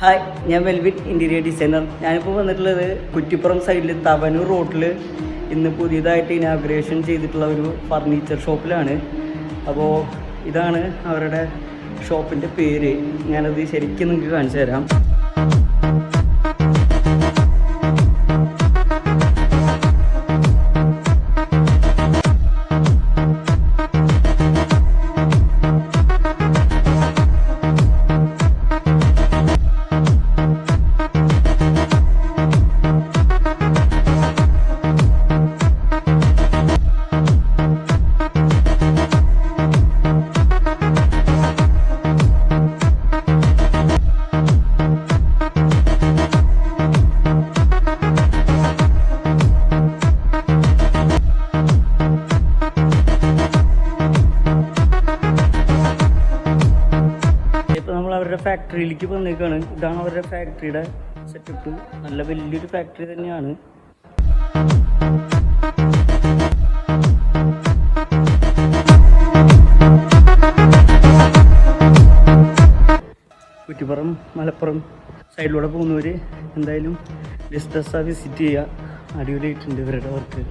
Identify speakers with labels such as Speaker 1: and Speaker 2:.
Speaker 1: Hi, ഞാൻ വെൽവിൻ interior designer. ഞാനിപ്പോൾ വന്നിട്ടുള്ളത് കുറ്റിപ്പുറം സൈഡിൽ തവനൂർ റോഡിൽ ഇന്ന് പുതിയതായിട്ട് ഇനാഗ്രേഷൻ ചെയ്തിട്ടുള്ള ഒരു ഫർണിച്ചർ ഷോപ്പിലാണ്. അപ്പോൾ ഇതാണ് അവരുടെ ഷോപ്പിൻ്റെ പേര്. ഞാനത് ശരിക്കും നിങ്ങൾക്ക് കാണിച്ചു തരാം. നമ്മൾ അവരുടെ ഫാക്ടറിയിലേക്ക് വന്നേക്കാണ്. ഇതാണ് അവരുടെ ഫാക്ടറിയുടെ സെറ്റപ്പ്. നല്ല വലിയൊരു ഫാക്ടറി തന്നെയാണ്. കുറ്റിപ്പുറം മലപ്പുറം സൈഡിലൂടെ പോകുന്നവർ എന്തായാലും ജസ്റ്റ് വിസിറ്റ് ചെയ്യുക. അടിപൊളിയായിട്ടുണ്ട് ഇവരുടെ വർക്ക്.